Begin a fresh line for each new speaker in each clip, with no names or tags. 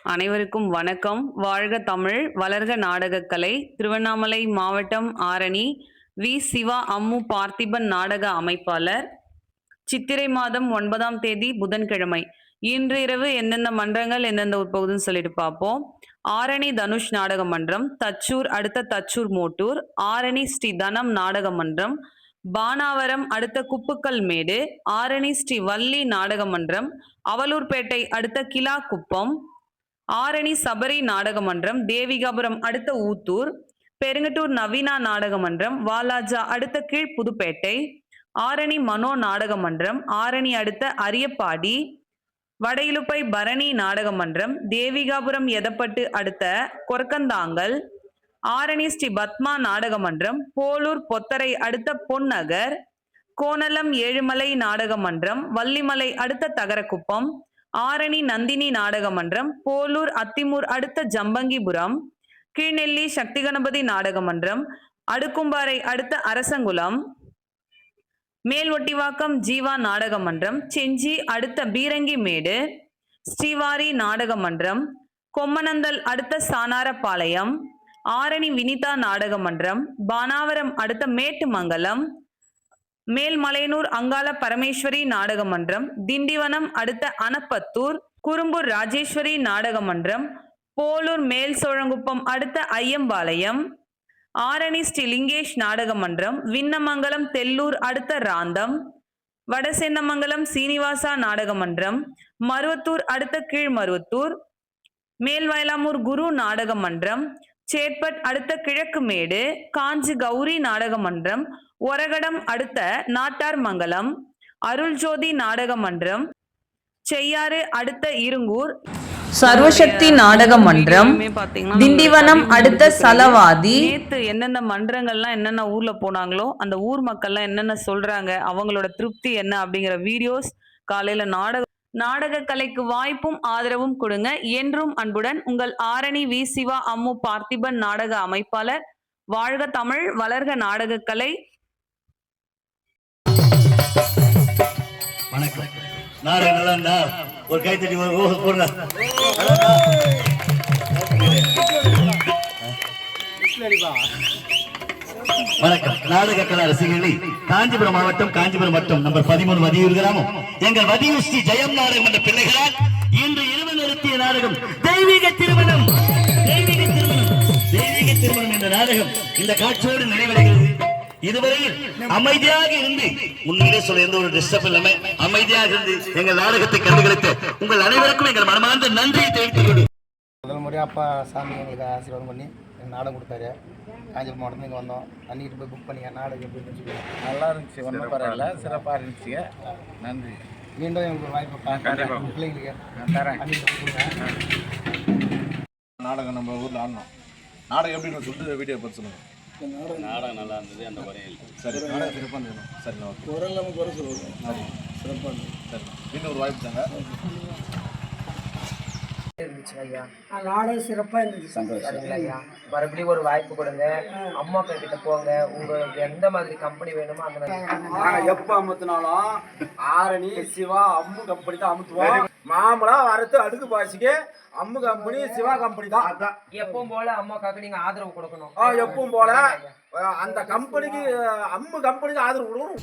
அனைவருக்கும் வணக்கம். வாழ்க தமிழ், வளர்க நாடகக்கலை. திருவண்ணாமலை மாவட்டம் ஆரணி வி. சிவா அம்மு பார்த்திபன் நாடக அமைப்பாளர். சித்திரை மாதம் 9ஆம் தேதி புதன்கிழமை. இன்று இரவு எந்தெந்த மன்றங்கள் எந்தெந்த உட்பகுதுன்னு சொல்லிட்டு பார்ப்போம். ஆரணி தனுஷ் நாடக மன்றம், தச்சூர் அடுத்த தச்சூர் மோட்டூர், ஆரணி ஸ்ரீ தனம் நாடக மன்றம், பானாவரம் அடுத்த குப்புக்கல் மேடு, ஆரணி ஸ்ரீ வள்ளி நாடக மன்றம், அவலூர்பேட்டை அடுத்த கிலாக்குப்பம், ஆரணி சபரி நாடக மன்றம், தேவிகாபுரம் அடுத்த ஊத்தூர், பெருங்கட்டூர் நவீனா நாடக மன்றம், வாலாஜா அடுத்த கீழ் புதுப்பேட்டை, ஆரணி மனோ நாடக மன்றம், ஆரணி அடுத்த அரியப்பாடி, வடையிலுப்பை பரணி நாடக மன்றம், தேவிகாபுரம் எதப்பட்டு அடுத்த கொர்க்கந்தாங்கல், ஆரணி ஸ்ரீ பத்மா நாடக மன்றம், போலூர் பொத்தரை அடுத்த பொன்னகர், கோணலம் ஏழுமலை நாடக மன்றம், வள்ளிமலை அடுத்த தகரக்குப்பம், ஆரணி நந்தினி நாடக மன்றம், போலூர் அத்திமூர் அடுத்த ஜம்பங்கிபுரம், கீழ்நெல்லி சக்தி கணபதி நாடக மன்றம், அடுக்கும்பாறை அடுத்த அரசங்குளம், மேல் ஒட்டிவாக்கம் ஜீவா நாடக மன்றம், செஞ்சி அடுத்த பீரங்கி மேடு, ஸ்ரீவாரி நாடக மன்றம், கொம்மனந்தல் அடுத்த சானாரபாளையம், ஆரணி வினிதா நாடக மன்றம், பானாவரம் அடுத்த மேட்டுமங்கலம், மேல்மலையனூர் அங்காள பரமேஸ்வரி நாடக மன்றம், திண்டிவனம் அடுத்த அனப்பத்தூர், குறும்பூர் ராஜேஸ்வரி நாடக மன்றம், போலூர் மேல் சோழங்குப்பம் அடுத்த ஐயம்பாளையம், ஆரணி ஸ்ரீ லிங்கேஷ் நாடக மன்றம், விண்ணமங்கலம் தெல்லூர் அடுத்த ராந்தம், வடசேந்தமங்கலம் சீனிவாசா நாடக மன்றம், மருவத்தூர் அடுத்த கீழ்மருவத்தூர், மேல்வயலாமூர் குரு நாடக மன்றம், சேட்பட் அடுத்த கிழக்கு மேடு, காஞ்சி கௌரி நாடக மன்றம், ஒரகடம் அடுத்த நாட்டார் மங்கலம், அருள்ஜோதி நாடக மன்றம், செய்யாறு அடுத்த இருங்கூர், சர்வசக்தி நாடக மன்றம், திண்டிவனம் அடுத்த சலவாதி. நேத்து எந்தெந்த மன்றங்கள்லாம் என்னென்ன ஊர்ல போனாங்களோ அந்த ஊர் மக்கள்லாம் என்னென்ன சொல்றாங்க, அவங்களோட திருப்தி என்ன அப்படிங்கிற வீடியோஸ் காலையில நாடக கலைக்கு வாய்ப்பும் ஆதரவும் கொடுங்க. என்றும் அன்புடன் உங்கள் ஆரணி வி. சிவா அம்மு பார்த்திபன் நாடக அமைப்பாளர். வாழ்க தமிழ், வளர்க நாடக கலை.
வணக்கம். நாடகம் நல்லா இருந்தா ஒரு கைத்தட்டி போடுங்க. வணக்கம். நாடக கலா ரசிகர்களே, காஞ்சிபுரம் மாவட்டம் காஞ்சிபுரம் வட்டம் நம்பர் 13 வதியூர் கிராமம் எங்கள் வதியூர் ஸ்ரீ ஜெயம் நாடகம் என்ற பிள்ளைகளால் இன்று இரவு நிறுத்திய நாடகம் தெய்வீக திருமணம். தெய்வீக திருமணம், தெய்வீக திருமணம் என்ற நாடகம் இந்த காட்சியோடு நிறைவடைகிறது. இதுவரையில் அமைதியாக இருந்து, உண்மையிலே சொல்ல எந்த ஒரு டிஸ்டர்ப் இல்லாம அமைதியாக இருந்து எங்கள் நாடகத்தை கண்டுகளித்த உங்கள் அனைவருக்கும் எங்கள் மனமார்ந்த நன்றியை தெரிவித்துக் கொண்டு
முதல் முறையாக அப்பா சாமி எங்களுக்கு ஆசீர்வாதம் பண்ணி எங்கள் நாடகம் கொடுத்தாரு. காஞ்சிபுரம் மாவட்டம் இங்கே வந்தோம். அன்றைக்கிட்டு போய் புக் பண்ணிங்க நாடகம் எப்படின்னு வச்சுக்கோங்க. நல்லா இருந்துச்சு, ஒன்றும் பரவாயில்ல, சிறப்பாக இருந்துச்சு. நன்றி. மீண்டும் எங்களுக்கு ஒரு வாய்ப்பு பிள்ளைங்களுக்கு
நாடகம் நம்ம ஊரில் ஆடணும். நாடகம் எப்படின்னு சொல்லிட்டு வீடியோ பார்த்து சொல்லுங்கள்.
நாடகம் நல்லா இருந்தது. அந்த குறையில்
சரி, நாடகம் சிறப்பாக இருந்தது. சரி, ஓகே.
குரல் நம்ம குறை சொல்லுவோம்.
சரி,
சிறப்பாக இருந்தது.
சரி, இன்னும் ஒரு வாய்ப்பு தாங்க.
இருந்துச்சு ஐயா, நாடகம் சிறப்பாக இருந்துச்சு. சந்தோஷம் ஐயா. மறுபடியும் ஒரு வாய்ப்பு கொடுங்க. அம்மா கிட்ட போங்க. உங்களுக்கு எந்த மாதிரி கம்பெனி வேணுமோ அந்த மாதிரி. நாங்கள் எப்போ அமுத்தினாலும் ஆரணி சிவா அம்மு கம்பெனி தான் அமுத்துவோம். மாமலா வரத்து அடுக்கு பாசிக்கு அம்மு கம்பெனி சிவா கம்பெனி தான். எப்பவும் போல அம்மாக்காக்கு நீங்க ஆதரவு கொடுக்கணும். எப்பவும் போல அந்த கம்பெனிக்கு அம்மு கம்பெனிக்கு ஆதரவு கொடுக்கணும்.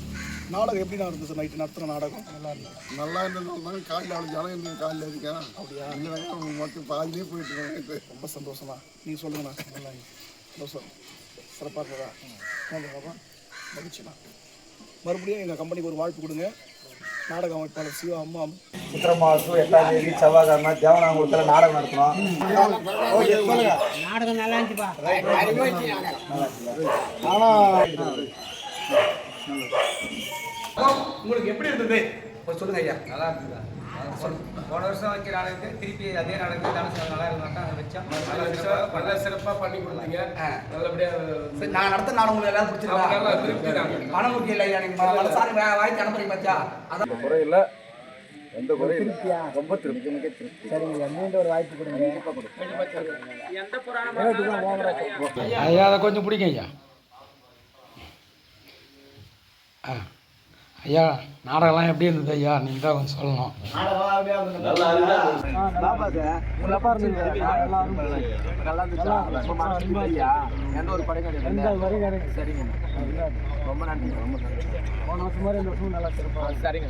நாடகம் எப்படி நான் இருந்துச்சு? நைட்டு நடத்துகிற நாடகம் நல்லா இருந்தது. காலையில் அவ்வளோ ஜனம் இருந்தது. காலையில் இருக்கேன். அப்படியா? இல்லை, மொத்தம் பாதிலே போயிட்டு இருக்கேன். ரொம்ப சந்தோஷமா. நீங்கள் சொல்லுங்கண்ணா. நல்லா சந்தோஷம். சிறப்பாக இருக்கிறதா? பாப்பா மகிழ்ச்சிண்ணா. மறுபடியும் எங்கள் கம்பெனிக்கு ஒரு வாய்ப்பு கொடுங்க. நாடக அமைப்பாளர் சிவா அம்மா.
சித்திரை மாதம் 8ஆம் தேதி செவ்வாய்க்கிழமை தேவனாங்குளத்தில் நாடகம் நடத்தணும். நாடகம் நல்லா இருந்துச்சுப்பா. ஆனால் உங்களுக்கு எப்படி இருந்தது சொல்லுங்க ஐயா. நல்லா இருக்குதா? போன வருஷம் வைக்கிற நாடகத்துக்கு திருப்பி அதே நாடகத்துக்கு நல்லா இருந்தாக்கா அதை வச்சா நல்லா சிறப்பாக பண்ணி கொடுத்தீங்க. நல்லபடியாக நான் நடத்த நாடகம் உங்களுக்கு எல்லாம் பிடிச்சிருக்கேன். பணம் முக்கியம் இல்லை ஐயா. நீங்கள் சாரி வாய்க்கு அனுப்புறீங்க பார்த்தா அதான் குறையில்லை. எந்த குறையும் திருப்தியா? ரொம்ப திருப்தி, மிக திருப்தி. சரிங்க, மீண்டும் ஒரு வாய்ப்பு கொடுங்க. ஐயா அதை கொஞ்சம் பிடிக்கும் ஐயா.
ஐயா நாடகம்லாம் எப்படி இருந்தது ஐயா நீங்கள் தான் கொஞ்சம் சொல்லணும்.
எந்த ஒரு படம் கிடையாது. சரிங்க, ரொம்ப நன்றி. போன வருஷம் மாதிரி இந்த வருஷம் நல்லா சிறப்பாக. சரிங்க.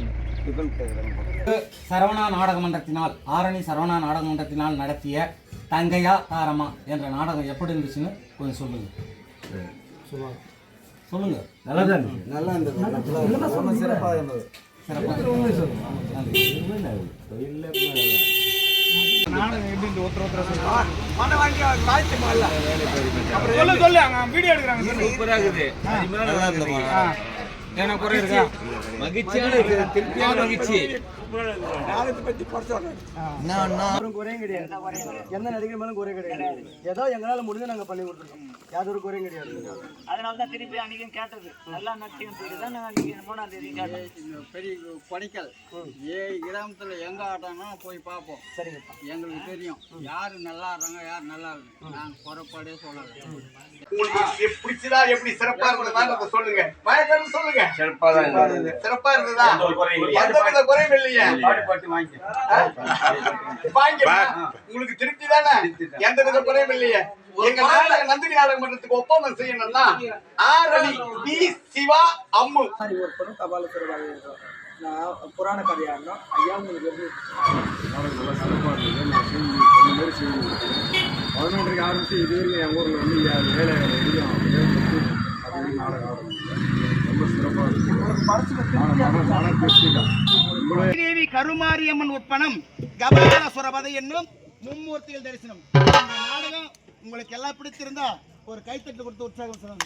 சரவணா நாடக மன்றத்தினால் ஆரணி சரவணா நாடக மன்றத்தினால் நடத்திய தங்கையா தாரமா என்ற நாடகம் எப்படி இருந்துச்சுன்னு கொஞ்சம் சொல்லுங்க. சொல்லுங்க.
நல்லா இருந்தது. சிறப்பாக இருந்தது.
நாடகம் எப்படி இருந்து ஒருத்தர் வீடியோ எடுக்கிறாங்க. ஏன்னா குறை இருக்கா?
மகிழ்ச்சியான இருக்குது, திருப்தியான மகிழ்ச்சி.
குறையும் கிடையாது. எந்த நடிகர் மேலும் குறை கிடையாது. ஏதோ எங்களால் முடிஞ்சு நாங்கள் பண்ணி கொடுத்துருக்கோம். யாரும் ஒரு குறையும் கிடையாது.
அதனால தான் திருப்பி அன்றைக்கும் கேட்டது. நல்லா நடிச்சுன்னு சொல்லி தான் நாங்கள் அன்றைக்கி 3ஆம் தேதி கேட்டோம்.
பெரிய பணிக்கல் கிராமத்தில் எங்கே ஆட்டோம்னா போய் பார்ப்போம். சரிங்கப்பா, எங்களுக்கு தெரியும் யார் நல்லா ஆடுறாங்க, யார் நல்லா இருக்கு. நாங்கள் குறைப்பாடே சொல்லலை.
உங்களுக்கு பிடிச்சதா எப்படி சிறப்பா இருந்ததா சொல்லுங்க. வணக்கம் சொல்லுங்க. சிறப்பா இருந்ததா? எந்த வித குறையும் இல்லையே. உங்களுக்கு திருப்தி தானே? எந்த வித குறையும் இல்லையே. எங்க நாடக நந்தினி நாடக மன்றத்துக்கு ஒப்பந்தம் செய்யணும்னா ஆரணி வி. சிவா அம்மு
ஒரு படம் தபால சிறப்பாக இருக்கும். நான் புராண கதையாடணும். ஐயா உங்களுக்கு எப்படி
11 ஆரம்பிச்சு இதுவரைக்கும் என் ஊரில் வந்து 7 நாடகம் ரொம்ப சிறப்பாக
தேவி கருமாரியம்மன் ஒப்பனம் கபாலசுரபதை என்னும் மும்மூர்த்திகள் தரிசனம். இந்த நாடகம் உங்களுக்கு எல்லாம் பிடிச்சிருந்தா ஒரு கைத்தட்டு கொடுத்து உற்சாகம் சொல்லுங்க.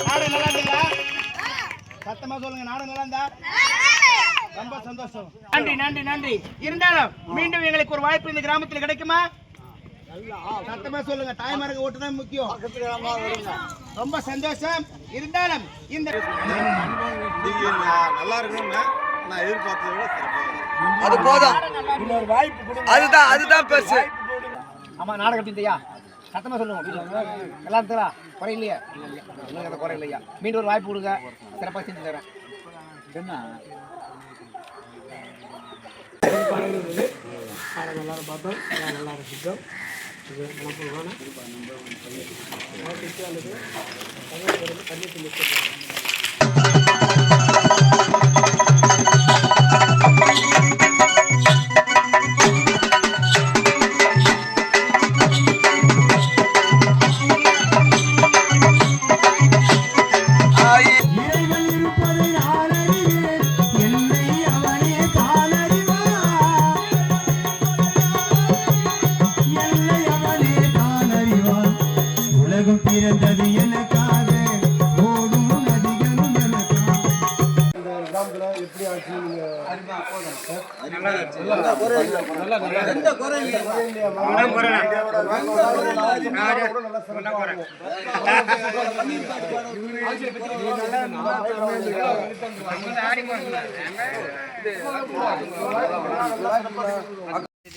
நாடகம் நல்லா இருந்தீங்களா? சத்தமா சொல்லுங்க. நாடகம் நல்லா இருந்தா? ரொம்ப சந்தோஷம். நன்றி நன்றி நன்றி. இருந்தாலும் மீண்டும் எங்களுக்கு ஒரு வாய்ப்பு இந்த கிராமத்தில் கிடைக்குமா? சத்தமா சொல்லுங்க. தாய்மாருக்கு ஓட்டு தான் முக்கியம். ரொம்ப சந்தோஷம். இருந்தாலும் இந்த
நல்லா இருக்கணும்னு நான் எதிர்பார்த்ததை விட
அது போதும். இன்னொரு வாய்ப்பு கொடுங்க. அதுதான் பெருசு.
ஆமா, நாடகம் இல்லையா? சத்தமா சொல்லுங்க. நல்லா இருக்குதா? குறை இல்லையா? அந்த குறை இல்லையா? மீண்டும் ஒரு வாய்ப்பு கொடுங்க. சிறப்பாக செஞ்சு தரேன்.
எல்லாரும் பார்த்தோம். நல்லா ரசித்தோம்.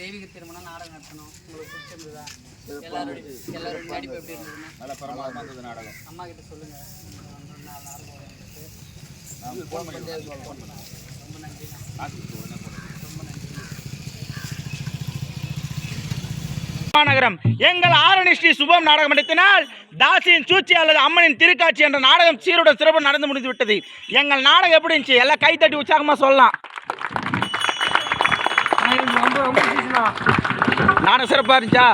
தெய்வீக திருமணம் நாடகம் நடத்தணும். உங்களுக்கு பிடிச்சிருந்ததா? எல்லாரும் நடிப்பு எப்படி இருந்ததுன்னா?
நல்ல பரமாத்மா இருந்தது நாடகம்.
அம்மா கிட்ட சொல்லுங்க. 4 நாடகம் ரொம்ப நன்றி.
மாநகரம் எங்கள் ஆரணி ஸ்ரீ சுபம் நாடக மன்றத்தினால் தாசியின் சூழ்ச்சி அல்லது அம்மனின் திருக்காட்சி என்ற நாடகம் சீரோட சிறப்பு நடந்து முடிந்து விட்டது. எங்கள் நாடகம் எப்படி இருந்துச்சு? எல்லாம் கைத்தட்டி உற்சாகமா சொல்லலாம். நாடகம் சிறப்பா இருந்துச்சா?